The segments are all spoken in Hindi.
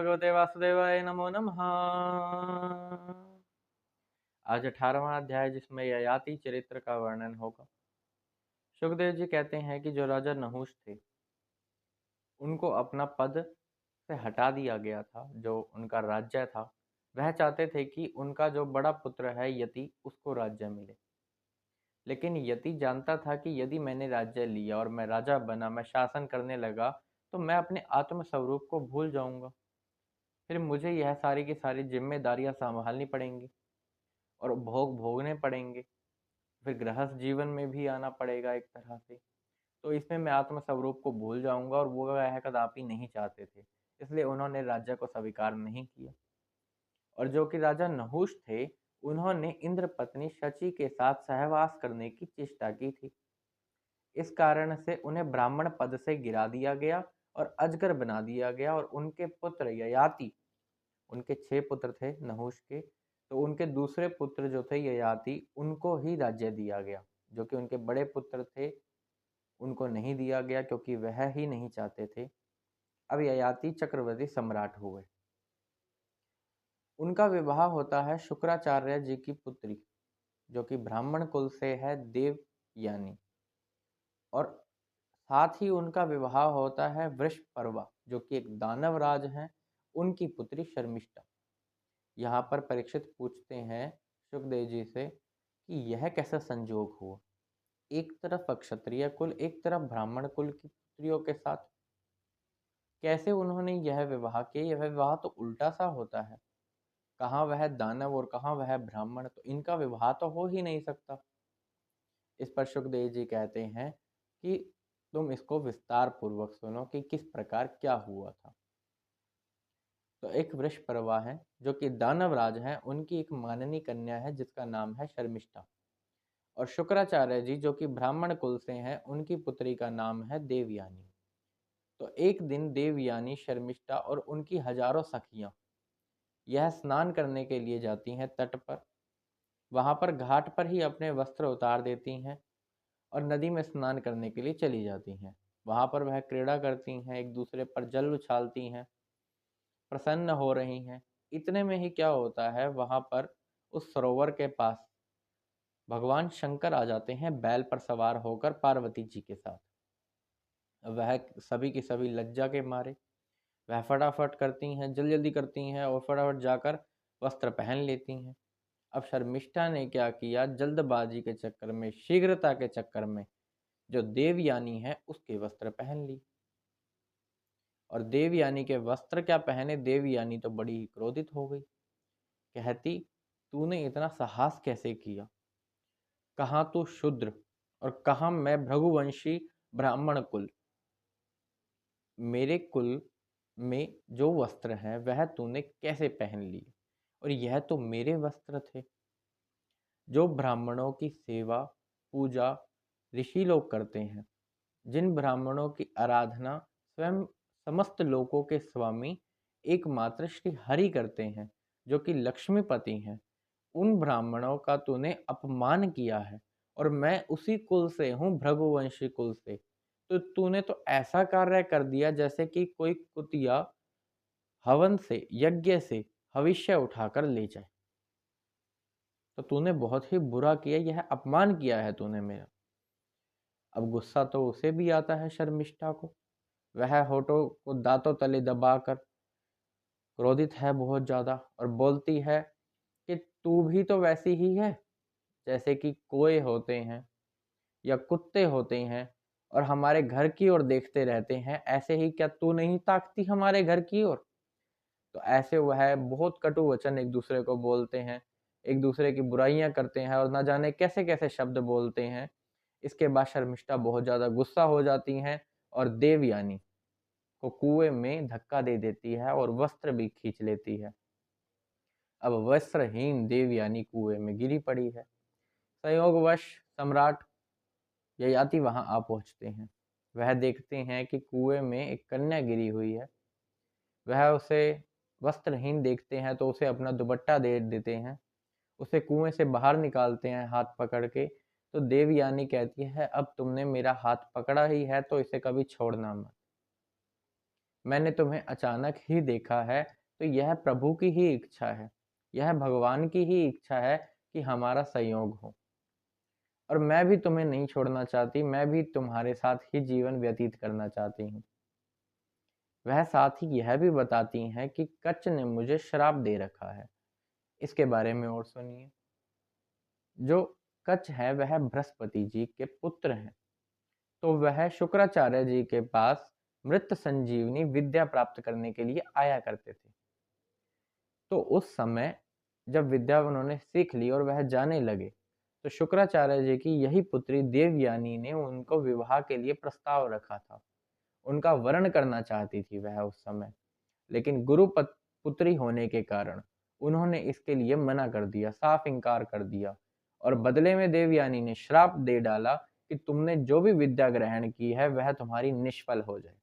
भगवते वासुदेवाय नमो नमः। आज 18वां अध्याय जिसमें ययाति चरित्र का वर्णन होगा। सुखदेव जी कहते हैं कि जो राजा नहुष थे उनको अपना पद से हटा दिया गया था। जो उनका राज्य था वह चाहते थे कि उनका जो बड़ा पुत्र है यति उसको राज्य मिले, लेकिन यति जानता था कि यदि मैंने राज्य लिया और मैं राजा बना, मैं शासन करने लगा, तो मैं अपने आत्म स्वरूप को भूल जाऊंगा। फिर मुझे यह सारी की सारी जिम्मेदारियां संभालनी पड़ेंगी और भोग भोगने पड़ेंगे। फिर गृहस्थ जीवन में भी आना पड़ेगा एक तरह से। तो इसमें मैं आत्म स्वरूप को भूल जाऊंगा और वो वह कदापि नहीं चाहते थे। इसलिए उन्होंने राज्य को स्वीकार नहीं किया। और जो कि राजा नहुष थे, उन्होंने इंद्र पत्नी शची के साथ सहवास करने की चेष्टा की थी। इस कारण से उन्हें ब्राह्मण पद से गिरा दिया गया और अजगर बना दिया गया। और उनके पुत्र ययाति, उनके 6 पुत्र थे नहुष के, तो उनके दूसरे पुत्र जो थे ययाति, उनको ही राज्य दिया गया। जो कि उनके बड़े पुत्र थे उनको नहीं दिया गया क्योंकि वह ही नहीं चाहते थे। अब ययाति चक्रवर्ती सम्राट हुए। उनका विवाह होता है शुक्राचार्य जी की पुत्री, जो कि ब्राह्मण कुल से है, देवयानी। और साथ ही उनका विवाह होता है वृषपर्वा, जो कि एक दानव राज हैं, उनकी पुत्री शर्मिष्ठा। यहाँ पर परीक्षित पूछते हैं सुखदेव जी से कि यह कैसा संजोग हुआ, एक तरफ क्षत्रिय कुल, एक तरफ ब्राह्मण कुल की पुत्रियों के साथ कैसे उन्होंने यह विवाह किया। यह विवाह तो उल्टा सा होता है, कहाँ वह दानव और कहाँ वह ब्राह्मण, तो इनका विवाह तो हो ही नहीं सकता। इस पर सुखदेव जी कहते हैं कि तुम इसको विस्तार पूर्वक सुनो कि किस प्रकार क्या हुआ था। तो एक वृषपर्वा है जो कि दानवराज हैं, उनकी एक माननी कन्या है जिसका नाम है शर्मिष्ठा। और शुक्राचार्य जी जो कि ब्राह्मण कुल से हैं, उनकी पुत्री का नाम है देवयानी। तो एक दिन देवयानी, शर्मिष्ठा और उनकी हजारों सखियां यह स्नान करने के लिए जाती हैं तट पर। वहां पर घाट पर ही अपने वस्त्र उतार देती हैं और नदी में स्नान करने के लिए चली जाती हैं। वहां पर वह क्रीड़ा करती हैं, एक दूसरे पर जल उछालती हैं, प्रसन्न हो रही हैं। इतने में ही क्या होता है, वहां पर उस सरोवर के पास भगवान शंकर आ जाते हैं बैल पर सवार होकर पार्वती जी के साथ। वह सभी की सभी लज्जा के मारे वह फटाफट करती हैं, जल्दी जल्दी करती हैं और फटाफट जाकर वस्त्र पहन लेती हैं। अब शर्मिष्ठा ने क्या किया, जल्दबाजी के चक्कर में, शीघ्रता के चक्कर में जो देवयानी है उसके वस्त्र पहन ली। और देवयानी के वस्त्र क्या पहने, देवयानी तो बड़ी ही क्रोधित हो गई। कहती, तूने इतना साहस कैसे किया, कहाँ तू शूद्र और कहाँ मैं भृगुवंशी ब्राह्मण कुल। मेरे कुल में जो वस्त्र हैं वह तूने कैसे पहन लिए, और यह तो मेरे वस्त्र थे। जो ब्राह्मणों की सेवा पूजा ऋषि लोग करते हैं, जिन ब्राह्मणों की आराधना स्वयं समस्त लोकों के स्वामी एकमात्र श्री हरि करते हैं, जो कि लक्ष्मीपति हैं, उन ब्राह्मणों का तूने अपमान किया है। और मैं उसी कुल से हूँ, भृगुवंशी कुल से। तो तूने तो ऐसा कार्य कर दिया जैसे कि कोई कुतिया हवन से, यज्ञ से भविष्य उठाकर ले जाए। तो तूने बहुत ही बुरा किया, यह अपमान किया है तूने मेरा। अब गुस्सा तो उसे भी आता है शर्मिष्ठा को। वह होठों को दांतों तले दबाकर क्रोधित है बहुत ज्यादा और बोलती है कि तू भी तो वैसी ही है जैसे कि कोए होते हैं या कुत्ते होते हैं और हमारे घर की ओर देखते रहते हैं, ऐसे ही क्या तू नहीं ताकती हमारे घर की ओर। तो ऐसे वह बहुत कटु वचन एक दूसरे को बोलते हैं, एक दूसरे की बुराइयां करते हैं और ना जाने कैसे कैसे शब्द बोलते हैं। इसके बाद शर्मिष्ठा बहुत ज्यादा गुस्सा हो जाती हैं और देवयानी को कुएं में धक्का दे देती है और वस्त्र भी खींच लेती है। अब वस्त्रहीन देवयानी कुएं में गिरी पड़ी है। संयोगवश सम्राट ययाति वहां आ पहुंचते हैं। वह देखते हैं कि कुएं में एक कन्या गिरी हुई है। वह उसे वस्त्रहीन देखते हैं तो उसे अपना दुपट्टा दे देते हैं, उसे कुएं से बाहर निकालते हैं हाथ पकड़ के। तो देवयानी कहती है, अब तुमने मेरा हाथ पकड़ा ही है तो इसे कभी छोड़ना मत। मैंने तुम्हें अचानक ही देखा है, तो यह प्रभु की ही इच्छा है, यह भगवान की ही इच्छा है कि हमारा संयोग हो। और मैं भी तुम्हें नहीं छोड़ना चाहती, मैं भी तुम्हारे साथ ही जीवन व्यतीत करना चाहती हूँ। वह साथ ही यह भी बताती हैं कि कच्छ ने मुझे श्राप दे रखा है। इसके बारे में और सुनिए। जो कच्छ है वह बृहस्पति जी के पुत्र हैं, तो वह शुक्राचार्य जी के पास मृत संजीवनी विद्या प्राप्त करने के लिए आया करते थे। तो उस समय जब विद्या उन्होंने सीख ली और वह जाने लगे, तो शुक्राचार्य जी की यही पुत्री देवयानी ने उनको विवाह के लिए प्रस्ताव रखा था। उनका वरण करना चाहती थी वह उस समय, लेकिन पुत्री होने के कारण उन्होंने इसके लिए मना कर दिया, साफ इनकार कर दिया। और बदले में देवयानी ने श्राप दे डाला कि तुमने जो भी विद्या ग्रहण की है वह तुम्हारी निष्फल हो जाए।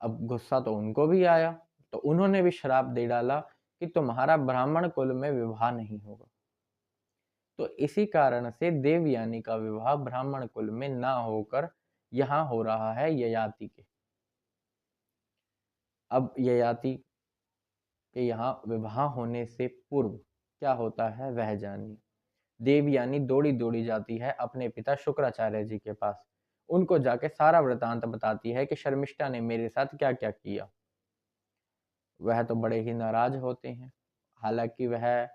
अब गुस्सा तो उनको भी आया, तो उन्होंने भी श्राप दे डाला कि तुम्हारा ब्राह्मण कुल में विवाह नहीं होगा। तो इसी कारण से देवयानी का विवाह ब्राह्मण कुल में ना होकर यहाँ हो रहा है ययाति के। अब ययाति के यहाँ विवाह होने से पूर्व क्या होता है वह जानिए। देवयानी दौड़ी दौड़ी जाती है अपने पिता शुक्राचार्य जी के पास। उनको जाके सारा वृतांत बताती है कि शर्मिष्ठा ने मेरे साथ क्या क्या किया। वह तो बड़े ही नाराज होते हैं। हालांकि वह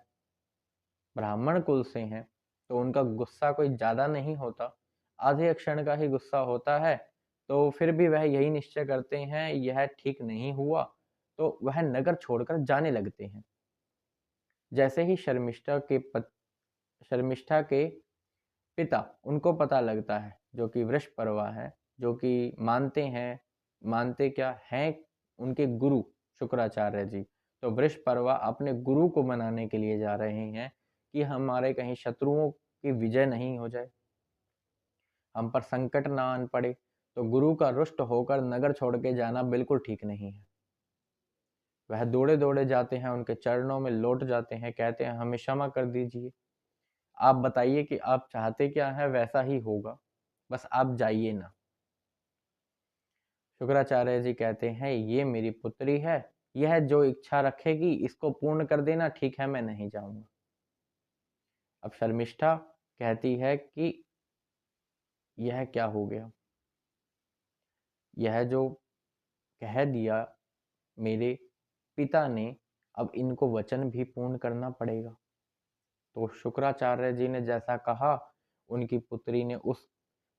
ब्राह्मण कुल से हैं, तो उनका गुस्सा कोई ज्यादा नहीं होता, आधे क्षण का ही गुस्सा होता है। तो फिर भी वह यही निश्चय करते हैं यह ठीक नहीं हुआ, तो वह नगर छोड़कर जाने लगते हैं। जैसे ही शर्मिष्ठा के पिता उनको पता लगता है, जो कि वृषपर्वा है, जो कि मानते क्या हैं उनके गुरु शुक्राचार्य जी। तो वृषपर्वा अपने गुरु को मनाने के लिए जा रहे हैं कि हमारे कहीं शत्रुओं की विजय नहीं हो जाए, हम पर संकट ना आन पड़े। तो गुरु का रुष्ट होकर नगर छोड़ के जाना बिल्कुल ठीक नहीं है। वह दौड़े दौड़े जाते हैं, उनके चरणों में लौट जाते हैं, कहते हैं हमें क्षमा कर दीजिए, आप बताइए कि आप चाहते क्या है, वैसा ही होगा, बस आप जाइए ना। शुक्राचार्य जी कहते हैं ये मेरी पुत्री है, यह जो इच्छा रखेगी इसको पूर्ण कर देना, ठीक है मैं नहीं जाऊंगा। अब शर्मिष्ठा कहती है कि यह क्या हो गया, यह जो कह दिया मेरे पिता ने, अब इनको वचन भी पूर्ण करना पड़ेगा। तो शुक्राचार्य जी ने जैसा कहा, उनकी पुत्री ने उस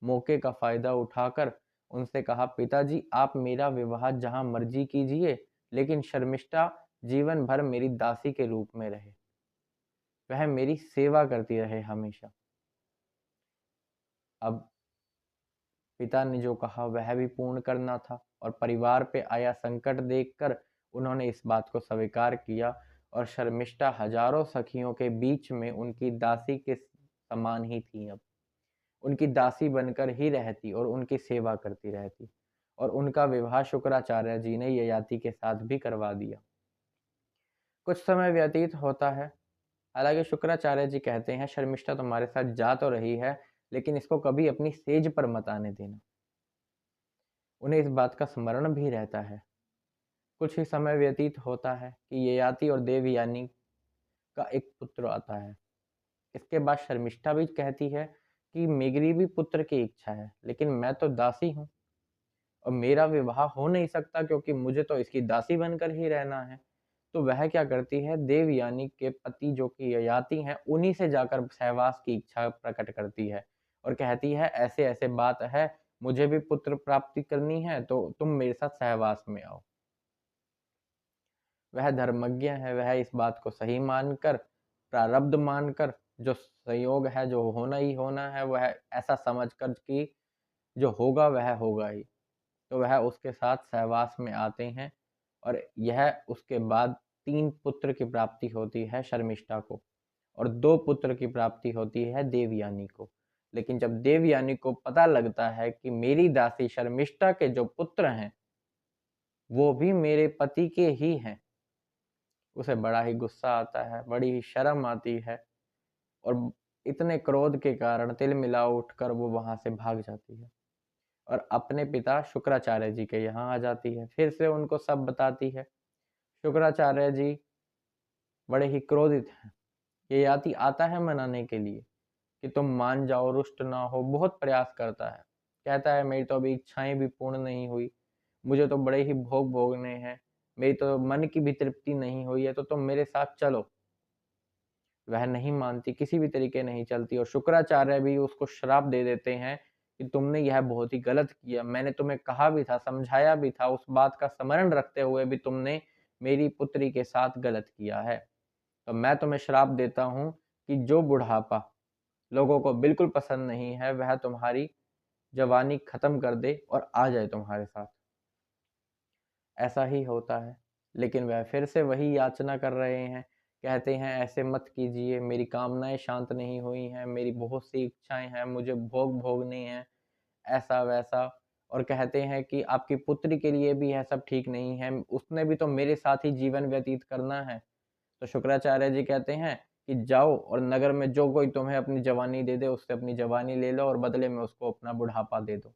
मौके का फायदा उठाकर उनसे कहा, पिताजी आप मेरा विवाह जहां मर्जी कीजिए, लेकिन शर्मिष्ठा जीवन भर मेरी दासी के रूप में रहे, वह मेरी सेवा करती रहे हमेशा। अब पिता ने जो कहा वह भी पूर्ण करना था, और परिवार पे आया संकट देखकर उन्होंने इस बात को स्वीकार किया, और शर्मिष्ठा हजारों सखियों के बीच में उनकी दासी के समान ही थी। अब उनकी दासी बनकर ही रहती और उनकी सेवा करती रहती, और उनका विवाह शुक्राचार्य जी ने ययाति के साथ भी करवा दिया। कुछ समय व्यतीत होता है। हालांकि शुक्राचार्य जी कहते हैं शर्मिष्ठा तुम्हारे साथ जा तो रही है, लेकिन इसको कभी अपनी सेज पर मत आने देना। उन्हें इस बात का स्मरण भी रहता है। कुछ ही समय व्यतीत होता है कि ययाति और देवयानी का एक पुत्र आता है। इसके बाद शर्मिष्ठा भी कहती है कि मेरी भी पुत्र की इच्छा है, लेकिन मैं तो दासी हूँ और मेरा विवाह हो नहीं सकता, क्योंकि मुझे तो इसकी दासी बनकर ही रहना है। तो वह क्या करती है, देवयानी के पति जो कि ययाति हैं उन्हीं से जाकर सहवास की इच्छा प्रकट करती है, और कहती है ऐसे ऐसे बात है, मुझे भी पुत्र प्राप्ति करनी है, तो तुम मेरे साथ सहवास में आओ। वह धर्मज्ञ है, वह इस बात को सही मानकर, प्रारब्ध मानकर, जो संयोग है, जो होना ही होना है, वह ऐसा समझकर कि जो होगा वह होगा ही, तो वह उसके साथ सहवास में आते हैं। और यह उसके बाद 3 पुत्र की प्राप्ति होती है शर्मिष्ठा को, और 2 पुत्र की प्राप्ति होती है देवयानी को। लेकिन जब देवयानी को पता लगता है कि मेरी दासी शर्मिष्ठा के जो पुत्र हैं वो भी मेरे पति के ही हैं, उसे बड़ा ही गुस्सा आता है, बड़ी ही शर्म आती है, और इतने क्रोध के कारण तिलमिला उठकर वो वहां से भाग जाती है। और अपने पिता शुक्राचार्य जी के यहाँ आ जाती है। फिर से उनको सब बताती है। शुक्राचार्य जी बड़े ही क्रोधित हैं। ययाति आता है मनाने के लिए कि तुम मान जाओ, रुष्ट ना हो, बहुत प्रयास करता है। कहता है मेरी तो अभी इच्छाएं भी पूर्ण नहीं हुई, मुझे तो बड़े ही भोग भोगने हैं, मेरी तो मन की भी तृप्ति नहीं हुई है, तो तुम मेरे साथ चलो। वह नहीं मानती, किसी भी तरीके नहीं चलती, और शुक्राचार्य भी उसको श्राप दे देते हैं कि तुमने यह बहुत ही गलत किया। मैंने तुम्हें कहा भी था, समझाया भी था, उस बात का स्मरण रखते हुए भी तुमने मेरी पुत्री के साथ गलत किया है। तो मैं तुम्हें श्राप देता हूँ कि जो बुढ़ापा लोगों को बिल्कुल पसंद नहीं है, वह तुम्हारी जवानी खत्म कर दे और आ जाए तुम्हारे साथ। ऐसा ही होता है, लेकिन वह फिर से वही याचना कर रहे हैं। कहते हैं ऐसे मत कीजिए, मेरी कामनाएं शांत नहीं हुई हैं, मेरी बहुत सी इच्छाएं हैं, मुझे भोग भोगने हैं, ऐसा वैसा। और कहते हैं कि आपकी पुत्री के लिए भी यह सब ठीक नहीं है, उसने भी तो मेरे साथ ही जीवन व्यतीत करना है। तो शुक्राचार्य जी कहते हैं कि जाओ और नगर में जो कोई तुम्हें अपनी जवानी दे दे, उससे अपनी जवानी ले लो और बदले में उसको अपना बुढ़ापा दे दो।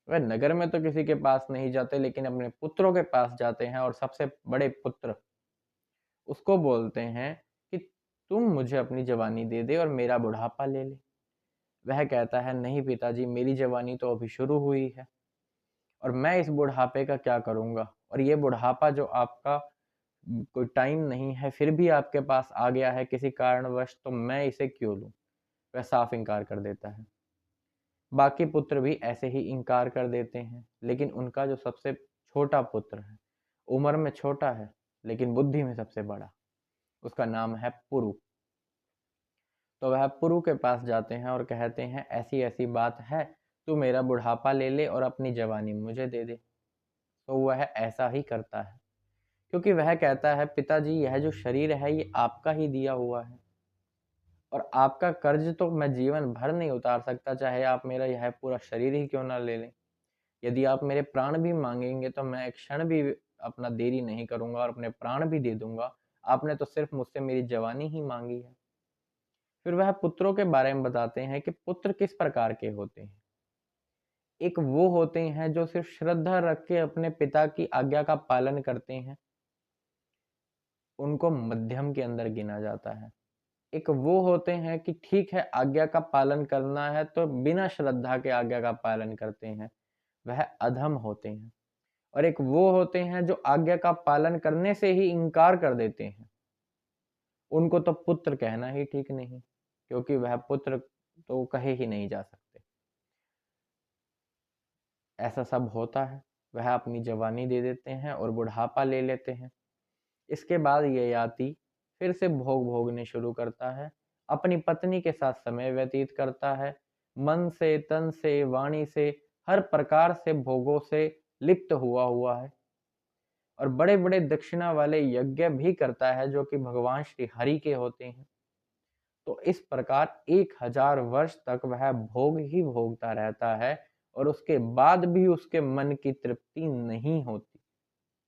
वह नगर में तो किसी के पास नहीं जाते, लेकिन अपने पुत्रों के पास जाते हैं और सबसे बड़े पुत्र उसको बोलते हैं कि तुम मुझे अपनी जवानी दे दे और मेरा बुढ़ापा ले ले। वह कहता है नहीं पिताजी, मेरी जवानी तो अभी शुरू हुई है और मैं इस बुढ़ापे का क्या करूंगा, और ये बुढ़ापा जो आपका कोई टाइम नहीं है फिर भी आपके पास आ गया है किसी कारणवश, तो मैं इसे क्यों लूं। वह साफ इनकार कर देता है। बाकी पुत्र भी ऐसे ही इनकार कर देते हैं, लेकिन उनका जो सबसे छोटा पुत्र है, उम्र में छोटा है लेकिन बुद्धि में सबसे बड़ा, उसका नाम है पुरु। तो वह पुरु के पास जाते हैं और कहते हैं ऐसी ऐसी बात है, तू मेरा बुढ़ापा ले ले और अपनी जवानी मुझे दे दे। तो वह ऐसा ही करता है, क्योंकि वह कहता है पिताजी यह जो शरीर है ये आपका ही दिया हुआ है, और आपका कर्ज तो मैं जीवन भर नहीं उतार सकता, चाहे आप मेरा यह पूरा शरीर ही क्यों ना ले लें। यदि आप मेरे प्राण भी मांगेंगे तो मैं एक क्षण भी अपना देरी नहीं करूंगा और अपने प्राण भी दे दूंगा। आपने तो सिर्फ मुझसे मेरी जवानी ही मांगी है। फिर वह पुत्रों के बारे में बताते हैं कि पुत्र किस प्रकार के होते हैं। एक वो होते हैं जो सिर्फ श्रद्धा रख के अपने पिता की आज्ञा का पालन करते हैं, उनको मध्यम के अंदर गिना जाता है। एक वो होते हैं कि ठीक है आज्ञा का पालन करना है तो बिना श्रद्धा के आज्ञा का पालन करते हैं, वह अधम होते हैं। और एक वो होते हैं जो आज्ञा का पालन करने से ही इनकार कर देते हैं, उनको तो पुत्र कहना ही ठीक नहीं, क्योंकि वह पुत्र तो कहे ही नहीं जा सकते। ऐसा सब होता है। वह अपनी जवानी दे देते हैं और बुढ़ापा ले लेते हैं। इसके बाद ये याति फिर से भोग भोगने शुरू करता है, अपनी पत्नी के साथ समय व्यतीत करता है, मन से, तन से, वाणी से, हर प्रकार से भोगों से लिप्त हुआ है, और बड़े बड़े दक्षिणा वाले यज्ञ भी करता है जो कि भगवान श्री हरि के होते हैं। तो इस प्रकार 1000 वर्ष तक वह भोग ही भोगता रहता है और उसके बाद भी उसके मन की तृप्ति नहीं होती।